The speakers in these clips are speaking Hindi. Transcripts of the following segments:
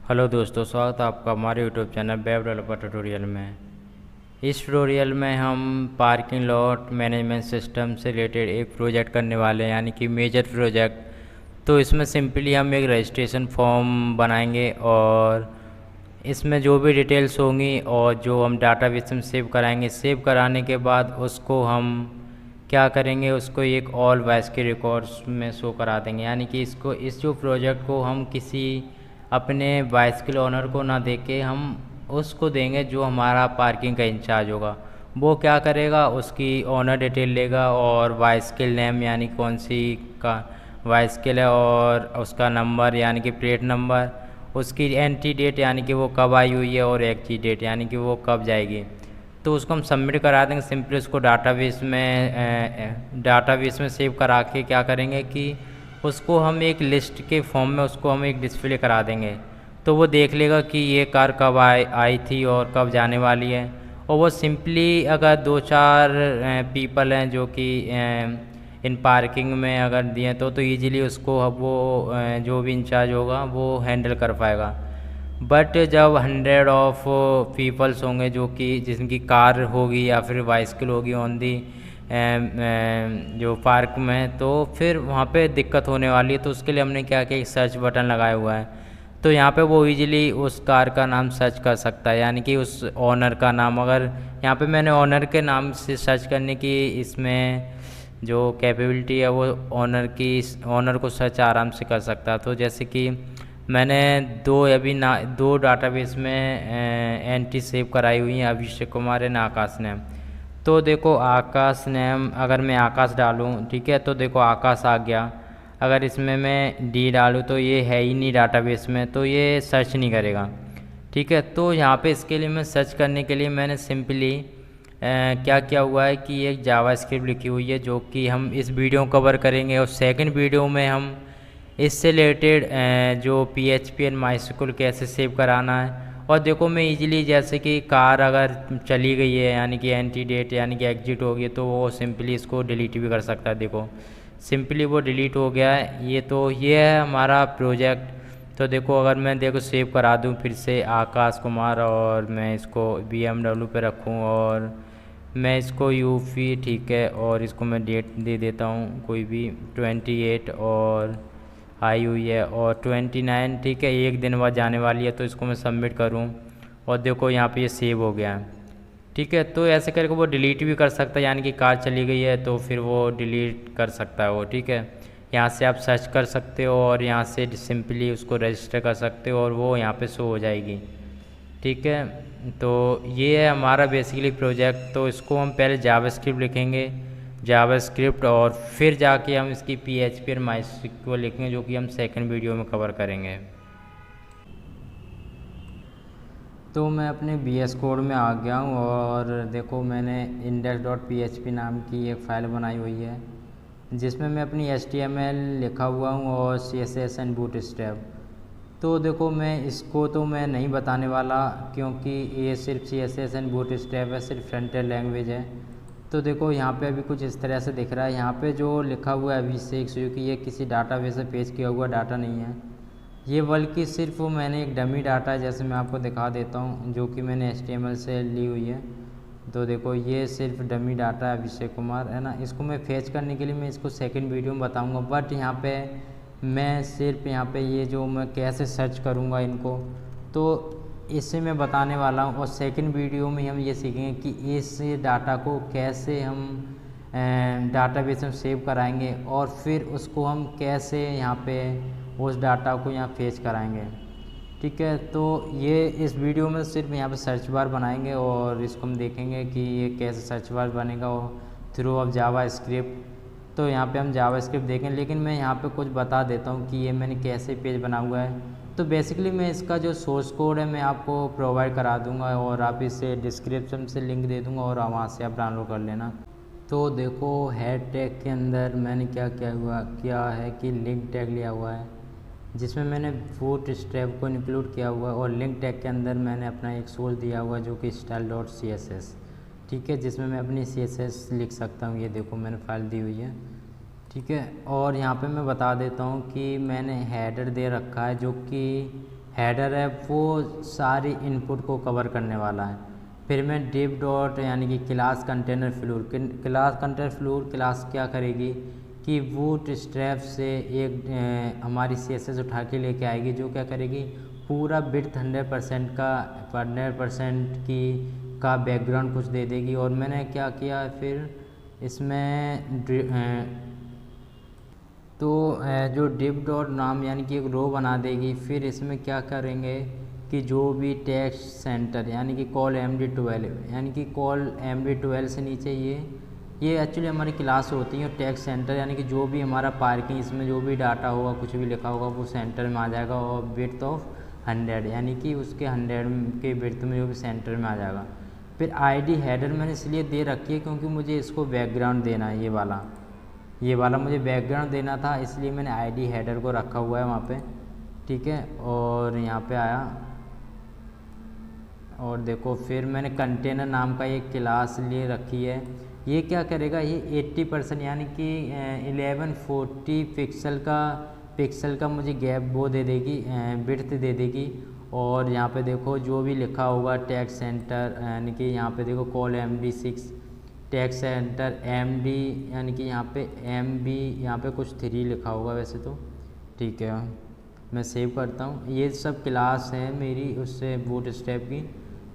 हेलो दोस्तों, स्वागत है आपका हमारे YouTube channel web developer tutorial में। इस ट्यूटोरियल में हम पार्किंग लॉट मैनेजमेंट सिस्टम से रिलेटेड एक प्रोजेक्ट करने वाले हैं, यानी कि मेजर प्रोजेक्ट। तो इसमें सिंपली हम एक रजिस्ट्रेशन फॉर्म बनाएंगे और इसमें जो भी डिटेल्स होंगी और जो हम डाटाबेस में सेव कराएंगे, सेव कराने के बाद उसको हम क्या करेंगे, उसको एक ऑल वॉइस के रिकॉर्ड्स में शो करा देंगे। यानी कि इस जो प्रोजेक्ट को हम किसी अपने बाइसिकल ओनर को ना दे के हम उसको देंगे जो हमारा पार्किंग का इंचार्ज होगा। वो क्या करेगा, उसकी ओनर डिटेल लेगा और बाइसिकल नेम यानी कौन सी का बाइसिकल है और उसका नंबर यानी कि प्लेट नंबर, उसकी एंट्री डेट यानी कि वो कब आई हुई है और एग्जिट डेट यानी कि वो कब जाएगी। तो उसको हम सबमिट करा देंगे। सिंपली उसको डाटाबेस में सेव करा के क्या करेंगे कि उसको हम एक लिस्ट के फॉर्म में उसको हम एक डिस्प्ले करा देंगे। तो वो देख लेगा कि ये कार कब आई थी और कब जाने वाली है। और वो सिंपली अगर दो चार पीपल हैं जो कि इन पार्किंग में अगर दिए तो ईजीली उसको अब वो जो भी इंचार्ज होगा वो हैंडल कर पाएगा। बट जब 100 ऑफ पीपल्स होंगे जो कि जिनकी कार होगी या फिर बाइसिकल होगी ऑन दी जो पार्क में, तो फिर वहाँ पे दिक्कत होने वाली है। तो उसके लिए हमने क्या किया, एक सर्च बटन लगाया हुआ है। तो यहाँ पे वो इजीली उस कार का नाम सर्च कर सकता है, यानी कि उस ओनर का नाम। अगर यहाँ पे मैंने ओनर के नाम से सर्च करने की इसमें जो कैपेबिलिटी है वो ओनर को सर्च आराम से कर सकता है। तो जैसे कि मैंने दो डाटाबेस में एंट्री सेव कराई हुई हैं, Abhishek Kumar and Akash name. तो देखो आकाश नेम अगर मैं आकाश डालूँ, ठीक है, तो देखो आकाश आ गया। अगर इसमें मैं डी डालूँ तो ये है ही नहीं डाटाबेस में, तो ये सर्च नहीं करेगा। ठीक है, तो यहाँ पे इसके लिए मैं सर्च करने के लिए मैंने सिंपली क्या किया हुआ है कि एक जावास्क्रिप्ट लिखी हुई है जो कि हम इस वीडियो में कवर करेंगे। और सेकंड वीडियो में हम इससे रिलेटेड जो PHP एंड माइस्क्ल कैसे सेव कराना है। और देखो मैं इजीली जैसे कि कार अगर चली गई है यानी कि एंट्री डेट यानी कि एग्जिट हो गई, तो वो सिंपली इसको डिलीट भी कर सकता है। देखो सिंपली वो डिलीट हो गया है। ये है हमारा प्रोजेक्ट। तो देखो अगर मैं सेव करा दूँ फिर से आकाश कुमार और मैं इसको BMW पे रखूँ और मैं इसको यूपी, ठीक है, और इसको मैं डेट दे देता हूँ कोई भी 28 और आई हुई है और 29, ठीक है, एक दिन बाद जाने वाली है। तो इसको मैं सबमिट करूँ और देखो यहाँ पे ये सेव हो गया है। ठीक है, तो ऐसे करके वो डिलीट भी कर सकता है, यानी कि कार चली गई है तो फिर वो डिलीट कर सकता है वो। ठीक है, यहाँ से आप सर्च कर सकते हो और यहाँ से सिंपली उसको रजिस्टर कर सकते हो और वो यहाँ पे शो हो जाएगी। ठीक है, तो ये है हमारा बेसिकली प्रोजेक्ट। तो इसको हम पहले जावास्क्रिप्ट लिखेंगे, जावास्क्रिप्ट, और फिर जाके हम इसकी PHP और माइस्क्ल लिखेंगे जो कि हम सेकंड वीडियो में कवर करेंगे। तो मैं अपने VS कोड में आ गया हूँ और देखो मैंने index.php नाम की एक फ़ाइल बनाई हुई है जिसमें मैं अपनी HTML लिखा हुआ हूँ और CSS एंड बूटस्ट्रैप। तो देखो मैं इसको तो मैं नहीं बताने वाला क्योंकि ये सिर्फ CSS एंड बूटस्ट्रैप है, सिर्फ फ्रंट एंड लैंग्वेज है। तो देखो यहाँ पे अभी कुछ इस तरह से दिख रहा है। यहाँ पे जो लिखा हुआ है अभिषेक सुजुकी, ये किसी डाटाबेस से पेश किया हुआ डाटा नहीं है ये, बल्कि सिर्फ मैंने एक डमी डाटा है, जैसे मैं आपको दिखा देता हूँ, जो कि मैंने HTML से ली हुई है। तो देखो ये सिर्फ डमी डाटा है अभिषेक कुमार, है ना। इसको मैं फेच करने के लिए मैं इसको सेकंड वीडियो में बताऊँगा। बट यहाँ पे मैं सिर्फ यहाँ पे ये जो मैं कैसे सर्च करूँगा इनको, तो इससे मैं बताने वाला हूँ। और सेकंड वीडियो में हम ये सीखेंगे कि इस डाटा को कैसे हम डाटाबेस में सेव कराएंगे और फिर उसको हम कैसे यहाँ पे उस डाटा को यहाँ फेच कराएंगे। ठीक है, तो ये इस वीडियो में सिर्फ यहाँ पे सर्च बार बनाएंगे और इसको हम देखेंगे कि ये कैसे सर्च बार बनेगा थ्रू ऑफ जावास्क्रिप्ट। तो यहाँ पे हम जावास्क्रिप्ट देखें, लेकिन मैं यहाँ पे कुछ बता देता हूँ कि ये मैंने कैसे पेज बना हुआ है। तो बेसिकली मैं इसका जो सोर्स कोड है मैं आपको प्रोवाइड करा दूँगा और आप इसे डिस्क्रिप्शन से लिंक दे दूँगा और वहाँ से आप डाउनलोड कर लेना। तो देखो हेड टैग के अंदर मैंने क्या है कि लिंक टैग लिया हुआ है जिसमें मैंने बूटस्ट्रैप को इंक्लूड किया हुआ है और लिंक टैग के अंदर मैंने अपना एक सोर्स दिया हुआ है जो कि style.css, ठीक है, जिसमें मैं अपनी CSS लिख सकता हूँ। ये देखो मैंने फाइल दी हुई है। ठीक है, और यहाँ पे मैं बता देता हूँ कि मैंने हेडर दे रखा है जो कि हेडर है वो सारी इनपुट को कवर करने वाला है। फिर मैं div डॉट यानी कि class container floor, class container floor class क्या करेगी कि बूट स्ट्रैप से एक हमारी CSS उठा के लेके आएगी, जो क्या करेगी पूरा विड्थ 100% का 100% की का बैकग्राउंड कुछ दे देगी। और मैंने क्या किया फिर इसमें तो जो div डॉट नाम यानी कि एक रो बना देगी। फिर इसमें क्या करेंगे कि जो भी टेक्स्ट सेंटर यानी कि कॉल MD12 यानी कि कॉल MD12 से नीचे ये एक्चुअली हमारी क्लास होती है। और टेक्स्ट सेंटर यानी कि जो भी हमारा पार्किंग इसमें जो भी डाटा होगा कुछ भी लिखा होगा वो सेंटर में आ जाएगा। और विड्थ ऑफ 100 यानी कि उसके 100 के विड्थ में जो भी सेंटर में आ जाएगा। फिर ID हेडर मैंने इसलिए दे रखी है क्योंकि मुझे इसको बैकग्राउंड देना है, ये वाला मुझे बैकग्राउंड देना था, इसलिए मैंने ID हेडर को रखा हुआ है वहाँ पे, ठीक है। और यहाँ पे आया और देखो फिर मैंने कंटेनर नाम का एक क्लास लिए रखी है। ये क्या करेगा, ये 80% यानी कि 1140 पिक्सल का मुझे गैप वो दे देगी, विड्थ दे देगी। और यहाँ पे देखो जो भी लिखा होगा टेक्स्ट सेंटर यानी कि यहाँ पे देखो call MD6 text centre MD यानी कि यहाँ पे MB यहाँ पे कुछ 3 लिखा होगा वैसे तो, ठीक है। मैं सेव करता हूँ। ये सब क्लास है मेरी उससे बूटस्ट्रैप की।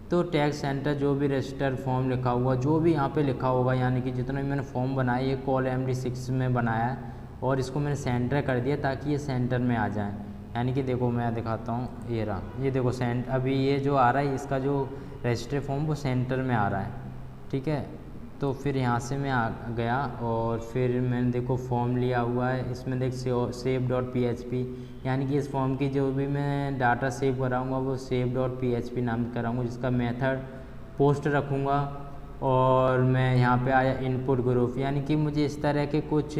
तो टेक्स्ट सेंटर जो भी रजिस्टर फॉर्म लिखा हुआ जो भी यहाँ पे लिखा होगा यानी कि जितना भी मैंने फॉर्म बनाया ये कॉल MD6 में बनाया है और इसको मैंने सेंटर कर दिया ताकि ये सेंटर में आ जाए। यानी कि देखो मैं दिखाता हूँ, ये रहा, ये देखो अभी ये जो आ रहा है इसका जो रजिस्टर फॉर्म वो सेंटर में आ रहा है, ठीक है। तो फिर यहाँ से मैं आ गया और फिर मैंने देखो फॉर्म लिया हुआ है, इसमें देख save.php यानी कि इस फॉर्म की जो भी मैं डाटा सेव कराऊंगा वो save.php नाम कराऊंगा जिसका मेथड पोस्ट रखूँगा। और मैं यहाँ पे आया इनपुट ग्रुप यानी कि मुझे इस तरह के कुछ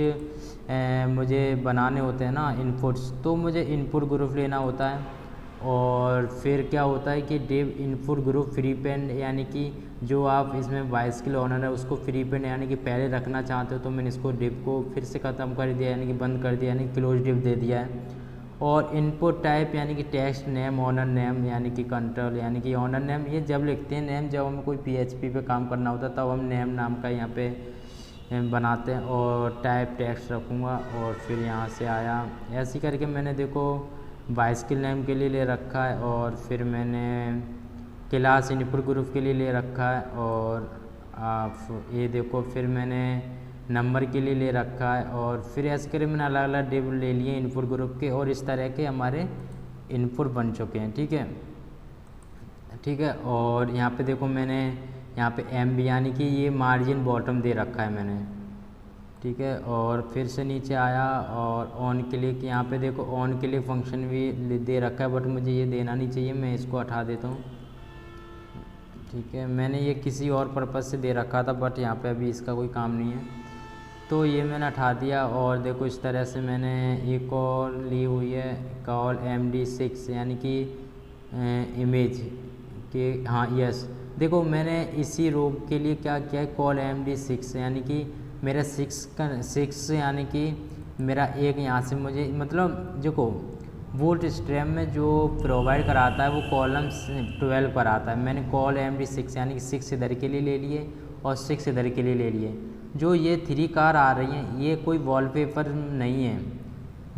मुझे बनाने होते हैं ना इनपुट्स, तो मुझे इनपुट ग्रुप लेना होता है। और फिर क्या होता है कि div इनपुट ग्रुप फ्री पेंड यानी कि जो आप इसमें बाइसिकल ओनर है उसको फ्री पेंड यानी कि पहले रखना चाहते हो तो मैंने इसको div को फिर से ख़त्म कर दिया यानी कि बंद कर दिया यानी क्लोज div दे दिया है। और इनपुट टाइप यानी कि टेक्स्ट नेम ओनर नेम यानी कि कंट्रोल यानी कि ओनर नेम ये जब लिखते हैं नेम, जब हमें कोई PHP पे काम करना होता है तब हम नेम नाम का यहाँ पे बनाते हैं। और टाइप टेक्स्ट रखूँगा। और फिर यहाँ से आया ऐसे करके मैंने देखो बाइसिकल नेम के लिए ले रखा है। और फिर मैंने क्लास इनपुट ग्रुप के लिए ले रखा है। और आप ये देखो फिर मैंने नंबर के लिए ले रखा है। और फिर ऐसे करके मैंने अलग अलग डिव ले लिए इनपुट ग्रुप के और इस तरह के हमारे इनपुट बन चुके हैं, ठीक है, ठीक है। और यहाँ पे देखो मैंने यहाँ पे MB यानी कि ये मार्जिन बॉटम दे रखा है मैंने, ठीक है। और फिर से नीचे आया और ऑन क्लिक, यहाँ पे देखो ऑन क्लिक फंक्शन भी दे रखा है बट मुझे ये देना नहीं चाहिए, मैं इसको हटा देता हूँ, ठीक है। मैंने ये किसी और पर्पज़ से दे रखा था बट यहाँ पे अभी इसका कोई काम नहीं है तो ये मैंने हटा दिया। और देखो इस तरह से मैंने एक और ली हुई है कॉल MD6 यानी कि इमेज के, हाँ यस, देखो मैंने इसी रो के लिए क्या किया है कॉल MD6 यानी कि मेरा 6 यानी कि मेरा एक यहाँ से मुझे मतलब देखो बूटस्ट्रैप में जो प्रोवाइड कराता है वो कॉलम 12 पर आता है। मैंने कॉल MD6 यानी कि 6 इधर के लिए ले लिए और 6 इधर के लिए ले लिए। जो ये 3 कार आ रही हैं ये कोई वॉलपेपर नहीं है,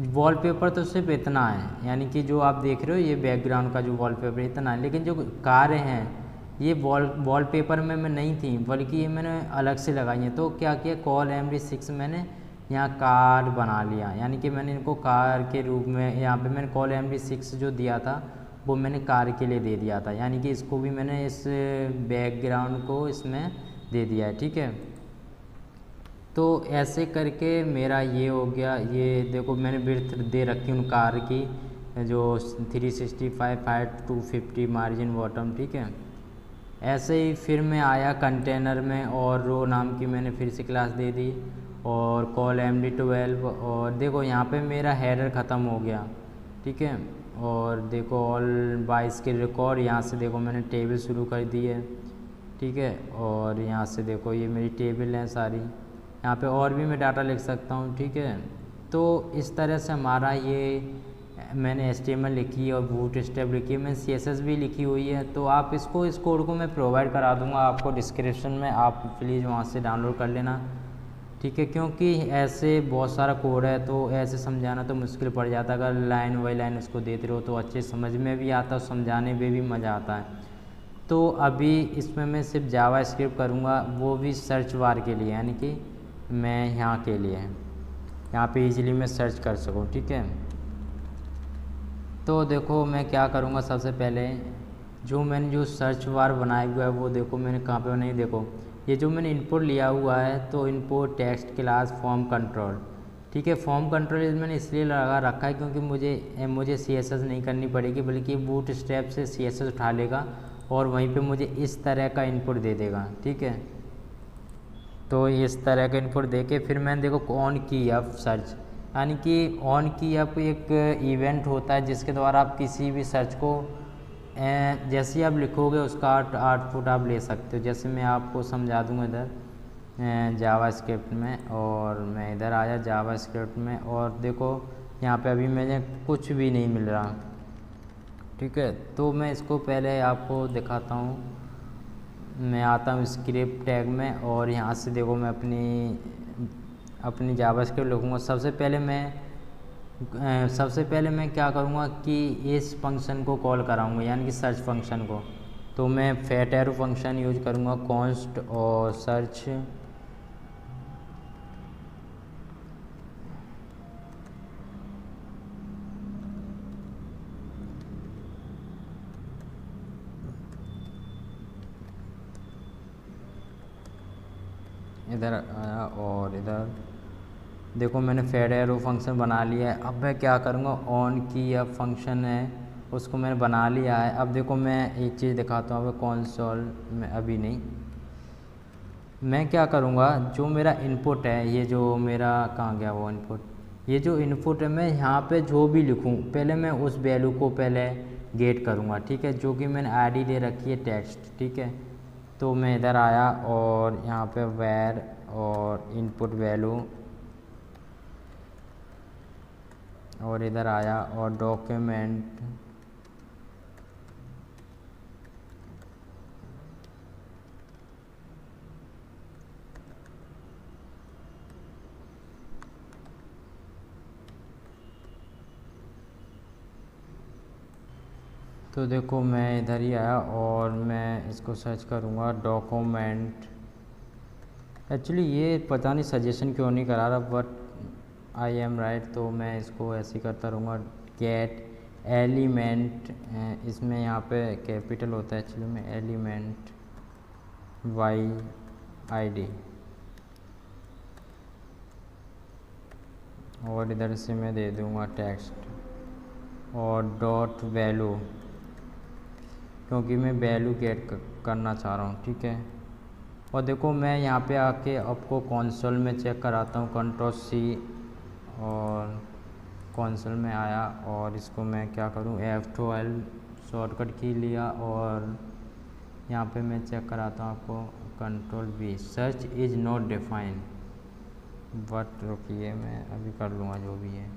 वॉलपेपर तो सिर्फ इतना है यानी कि जो आप देख रहे हो ये बैकग्राउंड का जो वॉलपेपर इतना है, लेकिन जो कारें हैं ये वॉलपेपर में नहीं थी बल्कि ये मैंने अलग से लगाई हैं। तो क्या किया कॉल MD6 मैंने यहाँ कार बना लिया यानी कि मैंने इनको कार के रूप में यहाँ पे मैंने कॉल MD6 जो दिया था वो मैंने कार के लिए दे दिया था यानी कि इसको भी मैंने इस बैकग्राउंड को इसमें दे दिया है, ठीक है। तो ऐसे करके मेरा ये हो गया। ये देखो मैंने विड्थ दे रखी उन कार की जो 365 हाइट 250 मार्जिन बॉटम, ठीक है। ऐसे ही फिर मैं आया कंटेनर में और रो नाम की मैंने फिर से क्लास दे दी और कॉल MD12 और देखो यहाँ पे मेरा हेडर ख़त्म हो गया, ठीक है। और देखो ऑल बाइस के रिकॉर्ड यहाँ से देखो मैंने टेबल शुरू कर दी है, ठीक है। और यहाँ से देखो ये मेरी टेबल है सारी, यहाँ पे और भी मैं डाटा लिख सकता हूँ, ठीक है। तो इस तरह से हमारा ये मैंने HTML लिखी है और बूटस्ट्रैप लिखी है, मैंने CSS भी लिखी हुई है। तो आप इसको, इस कोड को मैं प्रोवाइड करा दूंगा आपको डिस्क्रिप्शन में, आप प्लीज़ वहाँ से डाउनलोड कर लेना, ठीक है। क्योंकि ऐसे बहुत सारा कोड है तो ऐसे समझाना तो मुश्किल पड़ जाता है। अगर लाइन बाई लाइन उसको देते रहो तो अच्छे समझ में भी आता है, समझाने में भी मज़ा आता है। तो अभी इसमें मैं सिर्फ जावा स्क्रिप्ट करूँगा, वो भी सर्च बार के लिए, यानी कि मैं यहाँ के लिए, यहाँ पे इजीली मैं सर्च कर सकूँ, ठीक है। तो देखो मैं क्या करूँगा, सबसे पहले जो मैंने जो सर्च बार बनाया हुआ है वो देखो मैंने कहाँ पे बनाई, देखो ये जो मैंने इनपुट लिया हुआ है, तो input text class form control, ठीक है। फॉर्म कंट्रोल मैंने इसलिए लगा रखा है क्योंकि मुझे CSS नहीं करनी पड़ेगी, बल्कि बूटस्ट्रैप से CSS उठा लेगा और वहीं पे मुझे इस तरह का इनपुट दे देगा, ठीक है। तो इस तरह का इनपुट दे के फिर मैंने देखो ऑन की अब सर्च, यानी कि ऑन की अब एक इवेंट होता है जिसके द्वारा आप किसी भी सर्च को जैसे ही आप लिखोगे उसका आउटपुट आप ले सकते हो। जैसे मैं आपको समझा दूँगा इधर जावा स्क्रिप्ट में, और मैं इधर आया जावा स्क्रिप्ट में और देखो यहाँ पे अभी मुझे कुछ भी नहीं मिल रहा, ठीक है। तो मैं इसको पहले आपको दिखाता हूँ, मैं आता हूँ स्क्रिप्ट टैग में और यहाँ से देखो मैं अपनी जावा स्क्रिप्ट लिखूँगा। सबसे पहले मैं क्या करूँगा कि इस फंक्शन को कॉल कराऊँगा, यानी कि सर्च फंक्शन को। तो मैं फैट एरो फंक्शन यूज करूँगा, कॉन्स्ट और सर्च, इधर आया और इधर देखो मैंने फैट एरो फंक्शन बना लिया है। अब मैं क्या करूँगा, ऑन की अब फंक्शन है उसको मैंने बना लिया है। अब देखो मैं एक चीज़ दिखाता हूँ, अब कंसोल में अभी नहीं, मैं क्या करूँगा, जो मेरा इनपुट है, ये जो मेरा कहाँ गया वो इनपुट, ये जो इनपुट है मैं यहाँ पे जो भी लिखूँ पहले मैं उस वैल्यू को पहले गेट करूँगा, ठीक है। जो कि मैंने आईडी दे रखी है टेक्स्ट, ठीक है। तो मैं इधर आया और यहाँ पे वैर और इनपुट वैल्यू, और इधर आया और डॉक्यूमेंट, तो देखो मैं इधर ही आया और मैं इसको सर्च करूँगा डॉक्यूमेंट। एक्चुअली ये पता नहीं सजेशन क्यों नहीं करा रहा, बट आई एम राइट। तो मैं इसको ऐसे ही करता रहूँगा, गेट एलिमेंट, इसमें यहाँ पे कैपिटल होता है एक्चुअली में, एलिमेंट वाई आई डी, और इधर से मैं दे दूँगा टेक्स्ट और डॉट वैल्यू, क्योंकि मैं वैल्यू गेट करना चाह रहा हूँ, ठीक है। और देखो मैं यहाँ पे आके आपको कंसोल में चेक कराता हूँ, Ctrl+C, और कंसोल में आया और इसको मैं क्या करूँ, F12 शॉर्टकट की लिया और यहाँ पे मैं चेक कराता हूँ आपको, Ctrl+V, search is not define, but रुकिए मैं अभी कर लूँगा जो भी है।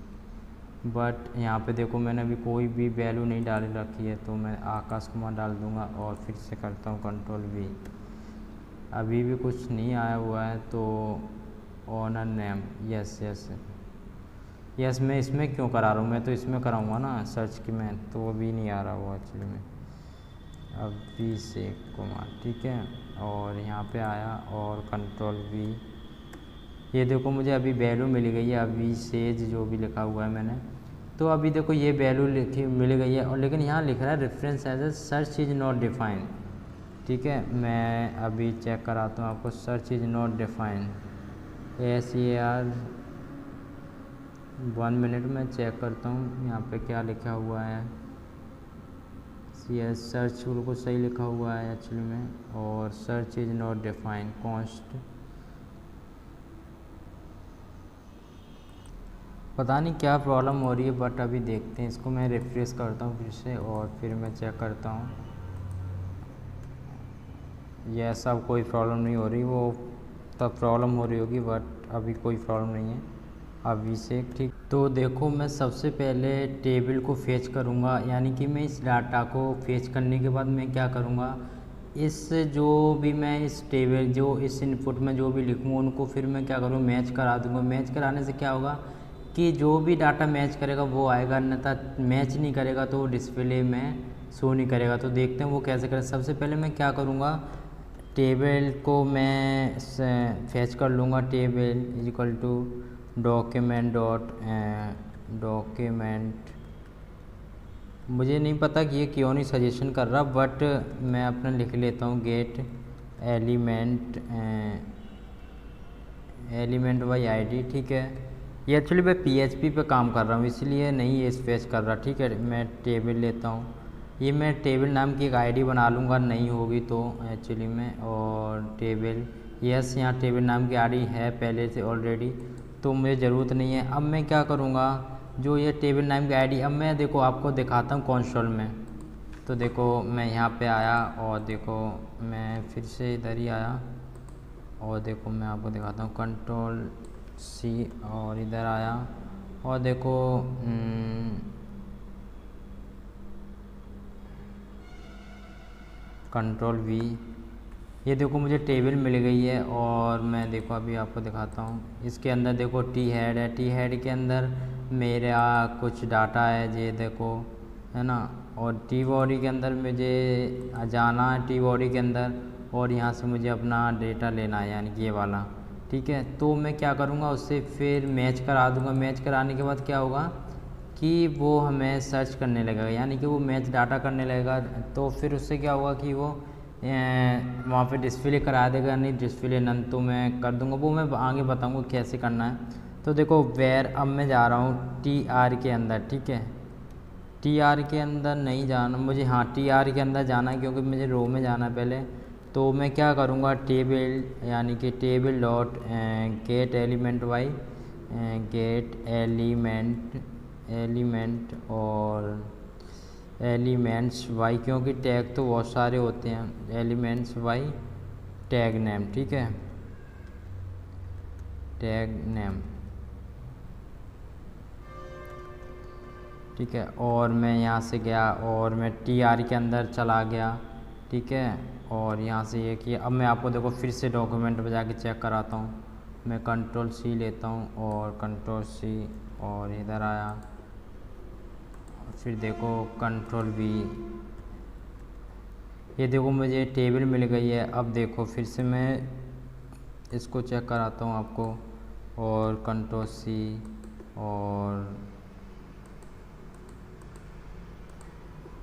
बट यहाँ पे देखो मैंने अभी कोई भी वैल्यू नहीं डाल रखी है, तो मैं आकाश कुमार डाल दूँगा और फिर से करता हूँ Ctrl+V, अभी भी कुछ नहीं आया हुआ है। तो owner name, yes yes yes, मैं इसमें क्यों करा रहा हूँ, मैं तो इसमें कराऊँगा ना सर्च की में, तो वो भी नहीं आ रहा वो एक्चुअली में। अभिषेक कुमार, ठीक है, और यहाँ पे आया और Ctrl+V, ये देखो मुझे अभी वैल्यू मिल गई है, अभिषेक जो भी लिखा हुआ है मैंने, तो अभी देखो ये वैल्यू लिखी मिल गई है। और लेकिन यहाँ लिख रहा है reference as a search is not define, ठीक है। मैं अभी चेक कराता हूँ आपको, search is not define, SER, 1 minute में चेक करता हूँ यहाँ पे क्या लिखा हुआ है। सर्च बिल्कुल सही लिखा हुआ है एक्चुअली में, और search is not define const, पता नहीं क्या प्रॉब्लम हो रही है, बट अभी देखते हैं इसको। मैं रिफ्रेश करता हूँ फिर से और फिर मैं चेक करता हूँ, ये सब कोई प्रॉब्लम नहीं हो रही, वो तब प्रॉब्लम हो रही होगी, बट अभी कोई प्रॉब्लम नहीं है। अभिषेक, ठीक। तो देखो मैं सबसे पहले टेबल को फेच करूँगा, यानी कि मैं इस डाटा को फेच करने के बाद मैं क्या करूँगा, इस जो भी मैं इस टेबल जो इस इनपुट में जो भी लिखूँ उनको फिर मैं क्या करूँ, मैच करा दूँगा। मैच कराने से क्या होगा कि जो भी डाटा मैच करेगा वो आएगा, अन्यथा मैच नहीं करेगा तो डिस्प्ले में शो नहीं करेगा। तो देखते हैं वो कैसे करें। सबसे पहले मैं क्या करूँगा, टेबल को मैं फैच कर लूँगा। Table is equal to document dot document, मुझे नहीं पता कि ये क्यों नहीं सजेशन कर रहा, बट मैं अपना लिख लेता हूँ गेट एलिमेंट बाई आईडी, ठीक है। ये एक्चुअली मैं पीएचपी पे काम कर रहा हूँ इसलिए नहीं ये स्पेस कर रहा, ठीक है। मैं टेबल लेता हूँ, ये मैं टेबल नाम की एक आईडी बना लूँगा, नहीं होगी तो एक्चुअली में। और टेबल, यस यहाँ टेबल नाम की आईडी है पहले से ऑलरेडी, तो मुझे ज़रूरत नहीं है। अब मैं क्या करूँगा, जो ये टेबल नाम की आईडी, अब मैं देखो आपको दिखाता हूँ कंसोल में। तो देखो मैं यहाँ पे आया और देखो मैं फिर से इधर ही आया और देखो मैं आपको दिखाता हूँ कंट्रोल सी और इधर आया और देखो कंट्रोल वी, ये देखो मुझे टेबल मिल गई है। और मैं देखो अभी आपको दिखाता हूँ, इसके अंदर देखो टी हेड है, टी हेड के अंदर मेरा कुछ डाटा है ये देखो, है ना। और टी बॉडी के अंदर मुझे जाना है, टी बॉडी के अंदर, और यहाँ से मुझे अपना डेटा लेना है यानी कि ये वाला, ठीक है। तो मैं क्या करूँगा, उससे फिर मैच करा दूँगा। मैच कराने के बाद क्या होगा कि वो हमें सर्च करने लगेगा, यानी कि वो मैच डाटा करने लगेगा। तो फिर उससे क्या होगा कि वो वहाँ पे डिस्प्ले करा देगा, नहीं डिस्प्ले नन तो मैं कर दूँगा, वो मैं आगे बताऊँगा कैसे करना है। तो देखो वेयर, अब मैं जा रहा हूँ टी आर के अंदर, ठीक है। टी आर के अंदर नहीं जाना मुझे, हाँ टी आर के अंदर जाना है क्योंकि मुझे रो में जाना है पहले। तो मैं क्या करूँगा, टेबल यानी कि table dot get element by, get element और एलिमेंट्स वाई, क्योंकि टैग तो बहुत सारे होते हैं, एलिमेंट्स वाई टैग नेम, ठीक है, टैग नेम, ठीक है। और मैं यहाँ से गया और मैं टी आर के अंदर चला गया, ठीक है। और यहाँ से ये किया। अब मैं आपको देखो फिर से डॉक्यूमेंट पे जाके चेक कराता हूँ। मैं कंट्रोल सी लेता हूँ और कंट्रोल सी और इधर आया, फिर देखो कंट्रोल वी, ये देखो मुझे टेबल मिल गई है। अब देखो फिर से मैं इसको चेक कराता हूँ आपको, और कंट्रोल सी और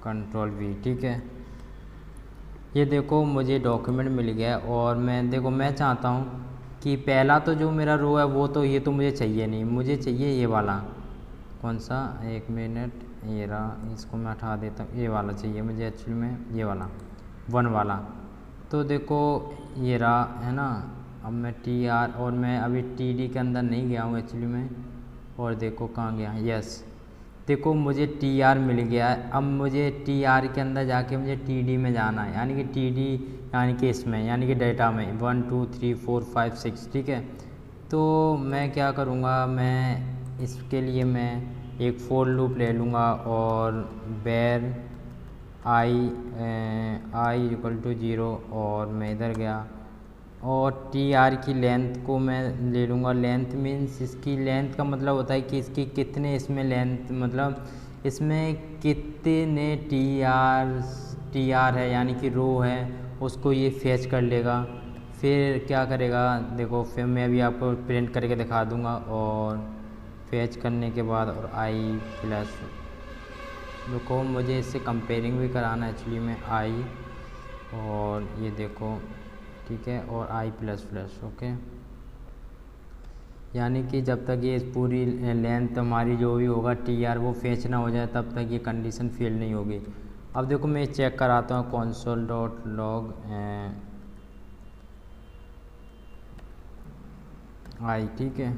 कंट्रोल वी, ठीक है। ये देखो मुझे डॉक्यूमेंट मिल गया। और मैं देखो मैं चाहता हूँ कि पहला तो जो मेरा रो है वो तो ये तो मुझे चाहिए नहीं, मुझे चाहिए ये वाला, कौन सा, एक मिनट, ये रहा, इसको मैं हटा देता हूँ, ये वाला चाहिए मुझे एक्चुअली में, ये वाला 1 वाला। तो देखो ये रहा, है ना। अब मैं टी आर, और मैं अभी टी डी के अंदर नहीं गया हूँ एक्चुअली में, और देखो कहाँ गया, यस देखो मुझे टी आर मिल गया है। अब मुझे टी आर के अंदर जाके मुझे टी डी में जाना है, यानी कि टी डी यानी कि इसमें, यानी कि डेटा में 1 2 3 4 5 6, ठीक है। तो मैं क्या करूँगा, मैं इसके लिए मैं एक फोर लूप ले लूँगा और वेर आई इक्वल टू 0, और मैं इधर गया और टी आर की लेंथ को मैं ले लूँगा। लेंथ मीन्स इसकी लेंथ का मतलब होता है कि इसकी कितने इसमें लेंथ, मतलब इसमें कितने टी आर है यानी कि रो है, उसको ये फेच कर लेगा। फिर क्या करेगा, देखो फिर मैं अभी आपको प्रिंट करके दिखा दूँगा। और फेच करने के बाद और आई प्लस, देखो मुझे इससे कंपेयरिंग भी कराना है एक्चुअली में, आई और ये देखो, ठीक है, और आई प्लस प्लस, ओके। यानी कि जब तक ये पूरी लेंथ हमारी जो भी होगा टी आर वो फेच ना हो जाए तब तक ये कंडीशन फेल नहीं होगी। अब देखो मैं चेक कराता हूँ console डॉट लॉग आई, ठीक है।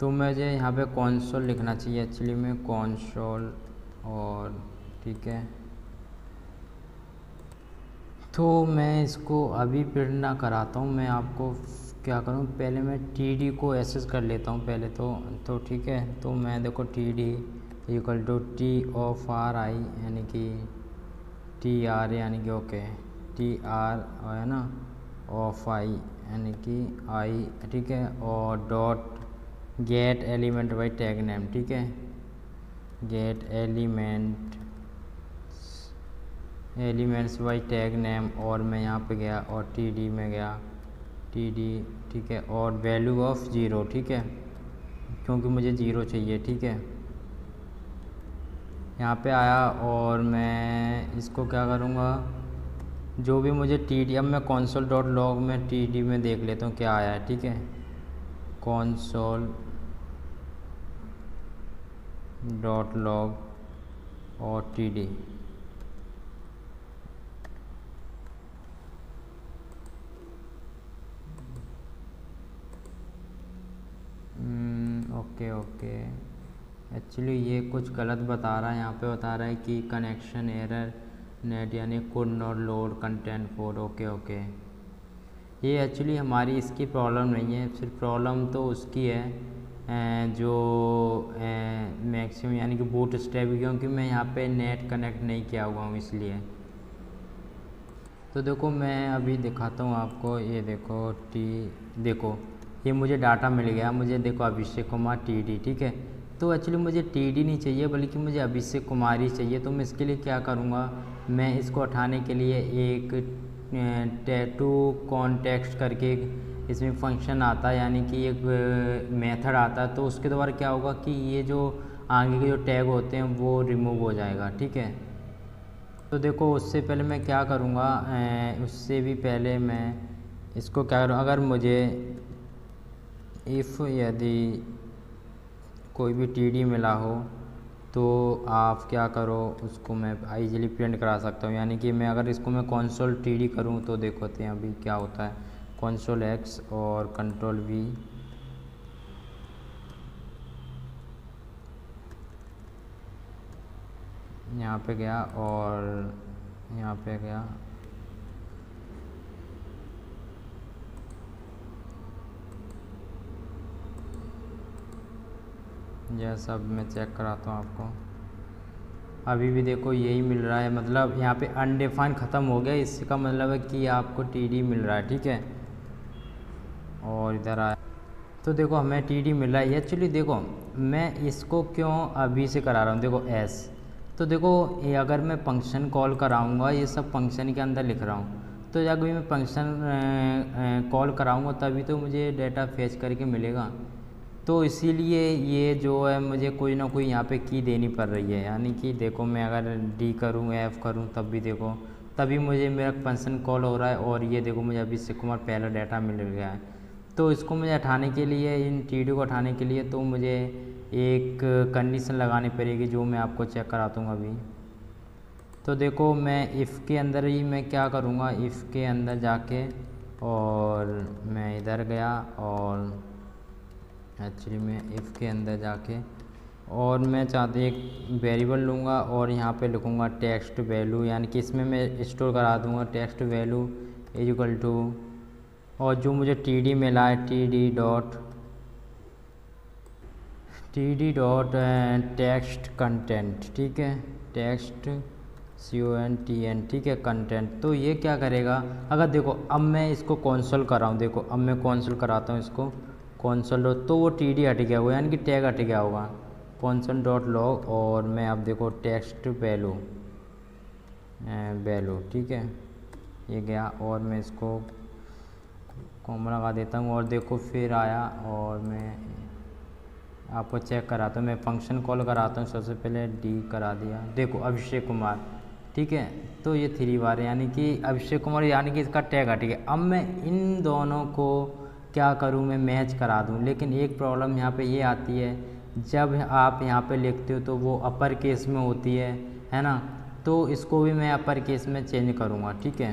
तो मुझे यहाँ पे console लिखना चाहिए एक्चुअली में, console, और ठीक है। तो मैं इसको अभी प्रिंट ना कराता हूँ, मैं आपको क्या करूँ, पहले मैं टी को एक्सेस कर लेता हूँ पहले तो ठीक है। तो मैं देखो T D equal to T of R I यानी कि टी आर यानी कि ओके टी आर है ना ऑफ आई यानी कि आई ठीक है, और dot get element by tag name ठीक है, gate elements by tag name, और मैं यहाँ पे गया और टी डी में गया टी डी ठीक है, और वैल्यू ऑफ ज़ीरो ठीक है, क्योंकि मुझे ज़ीरो चाहिए ठीक है। यहाँ पे आया और मैं इसको क्या करूँगा, जो भी मुझे टी डी, अब मैं console डॉट लॉग में टी डी में देख लेता हूँ क्या आया है ठीक है, console डॉट लॉग और टी डी ओके एक्चुअली ये कुछ गलत बता रहा है, यहाँ पे बता रहा है कि कनेक्शन एरर नेट यानी could not load content four okay. ये एक्चुअली हमारी इसकी प्रॉब्लम नहीं है, सिर्फ प्रॉब्लम तो उसकी है जो मैक्सिमम यानी कि बूट स्ट्रैप, क्योंकि मैं यहाँ पे नेट कनेक्ट नहीं किया हुआ हूँ इसलिए। तो देखो मैं अभी दिखाता हूँ आपको, ये देखो देखो ये मुझे डाटा मिल गया, मुझे देखो अभिषेक कुमार टी डी ठीक है। तो एक्चुअली मुझे टी डी नहीं चाहिए बल्कि मुझे अभिषेक कुमार ही चाहिए। तो मैं इसके लिए क्या करूँगा, मैं इसको हटाने के लिए एक टू कॉन्टेक्स्ट करके इसमें फंक्शन आता है यानी कि एक मेथड आता है, तो उसके द्वारा क्या होगा कि ये जो आगे के जो टैग होते हैं वो रिमूव हो जाएगा ठीक है। तो देखो उससे पहले मैं क्या करूँगा, उससे भी पहले मैं इसको क्या करूँ, अगर मुझे यदि कोई भी टी मिला हो तो आप क्या करो, उसको मैं ईजिली प्रिंट करा सकता हूँ। यानी कि मैं अगर इसको मैं console टी करूँ तो देखते हैं अभी क्या होता है, console X और कंट्रोल V यहाँ पे गया और यहाँ पे गया, यह सब मैं चेक कराता हूँ आपको। अभी भी देखो यही मिल रहा है, मतलब यहाँ पे अनडिफाइन ख़त्म हो गया, इसका मतलब है कि आपको टी मिल रहा है ठीक है। और इधर आया तो देखो हमें टी मिल रहा है। एक्चुअली देखो मैं इसको क्यों अभी से करा रहा हूँ, देखो एस, तो देखो ये अगर मैं फंक्शन कॉल कराऊँगा, ये सब फंक्शन के अंदर लिख रहा हूँ, तो जब भी मैं फंक्शन कॉल कराऊँगा तभी तो मुझे डेटा फेच करके मिलेगा। तो इसीलिए ये जो है मुझे कोई ना कोई यहाँ पे की देनी पड़ रही है। यानी कि देखो मैं अगर डी करूँ एफ़ करूँ तब भी देखो तभी मुझे मेरा फंक्शन कॉल हो रहा है, और ये देखो मुझे अभिषेक कुमार पहला डाटा मिल गया है। तो इसको मुझे हटाने के लिए, इन टी को हटाने के लिए तो मुझे एक कंडीशन लगानी पड़ेगी जो मैं आपको चेक कराता हूँ अभी। तो देखो मैं इफ़ के अंदर ही मैं क्या करूँगा, इफ़ के अंदर जाके और मैं इधर गया और एक्चुअली मैं इफ़ के अंदर जाके और मैं चाहते एक वेरिएबल लूँगा और यहाँ पे लिखूँगा टेक्स्ट वैल्यू, यानी कि इसमें मैं स्टोर करा दूँगा text value is equal to, और जो मुझे टी मिला है T D dot text content ठीक है, टेक्स्ट CONTENT ठीक है कंटेंट। तो ये क्या करेगा, अगर देखो अब मैं इसको कॉन्सोल कराऊँ, देखो अब मैं कॉन्सोल कराता हूँ इसको console, तो वो टी हट गया होगा यानी कि टैग हट गया होगा console डॉट लॉग, और मैं अब देखो टेक्स्ट वैल्यू ठीक है ये गया, और मैं इसको कॉमा लगा देता हूँ और देखो फिर आया, और मैं आपको चेक कराता हूँ, मैं फंक्शन कॉल कराता हूँ। सबसे पहले डी करा दिया, देखो अभिषेक कुमार ठीक है, तो ये 3 बार यानी कि अभिषेक कुमार यानी कि इसका टैग हट गया। अब मैं इन दोनों को क्या करूँ, मैं मैच करा दूँ, लेकिन एक प्रॉब्लम यहाँ पे ये आती है, जब आप यहाँ पे लिखते हो तो वो अपर केस में होती है ना, तो इसको भी मैं अपर केस में चेंज करूँगा ठीक है।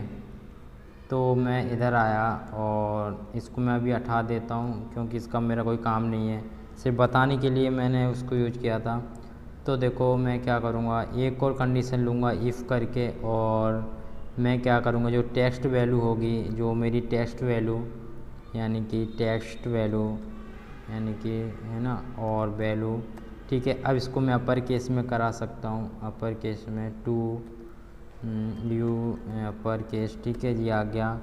तो मैं इधर आया और इसको मैं अभी हटा देता हूँ क्योंकि इसका मेरा कोई काम नहीं है, सिर्फ बताने के लिए मैंने उसको यूज किया था। तो देखो मैं क्या करूँगा, एक और कंडीशन लूँगा इफ़ करके, और मैं क्या करूँगा, जो टेक्स्ट वैल्यू होगी, जो मेरी टेक्स्ट वैल्यू यानी कि टेक्स्ट वैल्यू यानी कि है ना, और वैल्यू, ठीक है। अब इसको मैं अपर केस में करा सकता हूँ, अपर केस में टू यू अपर केस, ठीक है जी, आ गया।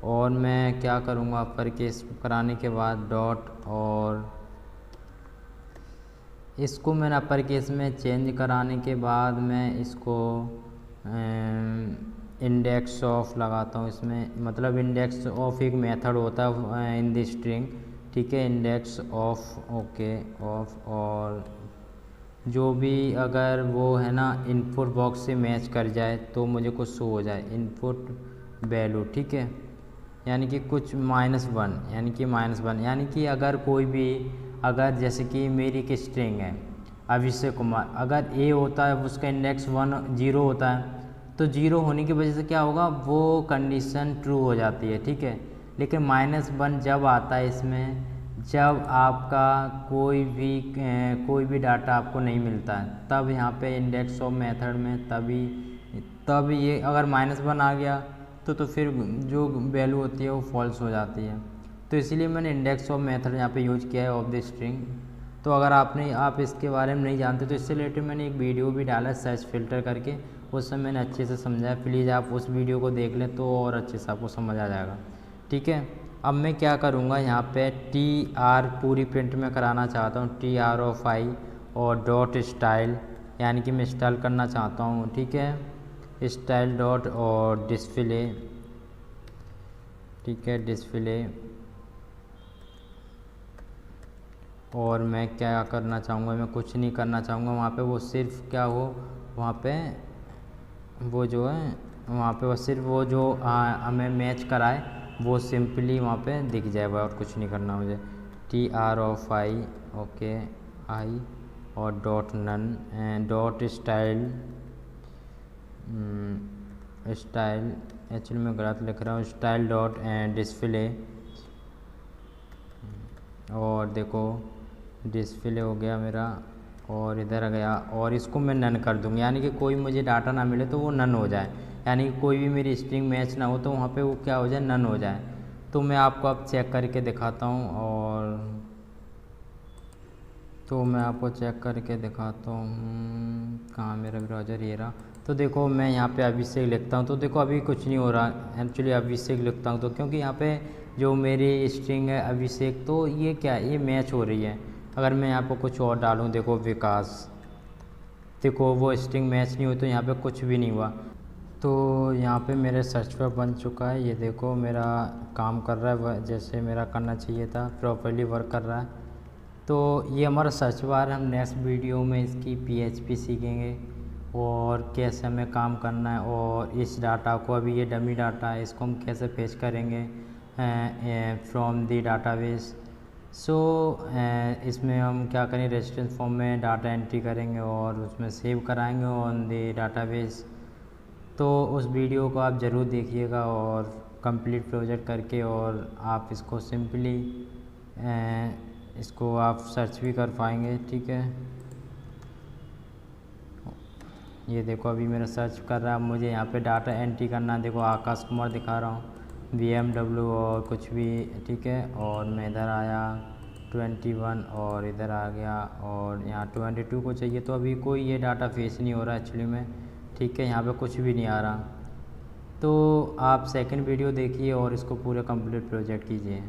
और मैं क्या करूँगा, अपर केस कराने के बाद डॉट, और इसको मैंने अपर केस में चेंज कराने के बाद मैं इसको इंडेक्स ऑफ लगाता हूँ इसमें, मतलब इंडेक्स ऑफ एक मेथड होता है इन द स्ट्रिंग, ठीक है, इंडेक्स ऑफ, ओके ऑफ, और जो भी अगर वो है ना इनपुट बॉक्स से मैच कर जाए तो मुझे कुछ शो हो जाए इनपुट वैल्यू, ठीक है, यानी कि कुछ -1, यानी कि -1, यानी कि अगर कोई भी, अगर जैसे कि मेरी एक स्ट्रिंग है अभिषेक कुमार, अगर ए होता है उसका इंडेक्स 0 होता है, तो 0 होने की वजह से क्या होगा, वो कंडीशन ट्रू हो जाती है, ठीक है। लेकिन -1 जब आता है इसमें, जब आपका कोई भी डाटा आपको नहीं मिलता है, तब यहाँ पे इंडेक्स ऑफ मेथड में तब ये अगर -1 आ गया तो फिर जो वैल्यू होती है वो फॉल्स हो जाती है। तो इसीलिए मैंने इंडेक्स ऑफ मेथड यहाँ पे यूज किया है ऑफ द स्ट्रिंग। तो अगर आप इसके बारे में नहीं जानते तो इससे रिलेटेड मैंने एक वीडियो भी डाला है सर्च फिल्टर करके, उसमें मैंने अच्छे से समझाया, प्लीज़ आप उस वीडियो को देख लें तो और अच्छे से आपको समझ आ जाएगा, ठीक है। अब मैं क्या करूँगा, यहाँ पे TR पूरी प्रिंट में कराना चाहता हूँ, TR ऑफ आई, और डॉट स्टाइल, यानी कि मैं स्टाइल करना चाहता हूँ, ठीक है, स्टाइल डॉट और डिस्प्ले, ठीक है, डिस्प्ले। और मैं क्या करना चाहूँगा, मैं कुछ नहीं करना चाहूँगा वहाँ पे, वो सिर्फ क्या हो वहाँ पे, वो जो है वहाँ पे वो सिर्फ वो जो हमें मैच कराए वो सिंपली वहाँ पे दिख जाएगा, और कुछ नहीं करना मुझे। TR of I, okay I, और dot none, dot style, style actually मैं गलत लिख रहा हूँ, स्टाइल डॉट डिस्प्ले, और देखो डिस्प्ले हो गया मेरा, और इधर आ गया, और इसको मैं नन कर दूँगा, यानी कि कोई मुझे डाटा ना मिले तो वो नन हो जाए, यानी कि कोई भी मेरी स्ट्रिंग मैच ना हो तो वहाँ पे वो क्या हो जाए, नन हो जाए। तो मैं आपको अब चेक करके दिखाता हूँ, और तो मैं आपको चेक करके दिखाता हूँ, कहाँ मेरा ब्राउज़र, ये रहा। तो देखो मैं यहाँ पे अभिषेक लिखता हूँ तो देखो अभी कुछ नहीं हो रहा, एक्चुअली अभिषेक लिखता हूँ तो क्योंकि यहाँ पे जो मेरी स्ट्रिंग है अभिषेक, तो ये क्या है, ये मैच हो रही है। अगर मैं यहाँ पर कुछ और डालूँ, देखो विकास, देखो वो स्ट्रिंग मैच नहीं हुई तो यहाँ पे कुछ भी नहीं हुआ। तो यहाँ पे मेरे सर्च पर बन चुका है, ये देखो मेरा काम कर रहा है जैसे मेरा करना चाहिए था, प्रॉपर्ली वर्क कर रहा है। तो ये हमारा सर्च बार है, हम नेक्स्ट वीडियो में इसकी PHP सीखेंगे और कैसे हमें काम करना है, और इस डाटा को, अभी ये डमी डाटा है, इसको हम कैसे फेच करेंगे फ्रॉम द डाटाबेस। सो इसमें हम क्या करें, रेजिस्टेंस फॉर्म में डाटा एंट्री करेंगे और उसमें सेव कराएंगे ऑन द डाटाबेस। तो उस वीडियो को आप ज़रूर देखिएगा और कंप्लीट प्रोजेक्ट करके, और आप इसको सिंपली इसको आप सर्च भी कर पाएंगे, ठीक है। ये देखो अभी मेरा सर्च कर रहा है, मुझे यहाँ पे डाटा एंट्री करना है, देखो आकाश कुमार दिखा रहा हूँ, BMW और कुछ भी, ठीक है। और मैं इधर आया 21 और इधर आ गया, और यहाँ 22 को चाहिए, तो अभी कोई ये डाटा फेच नहीं हो रहा एक्चुअली में, ठीक है, यहाँ पे कुछ भी नहीं आ रहा। तो आप सेकंड वीडियो देखिए और इसको पूरा कंप्लीट प्रोजेक्ट कीजिए।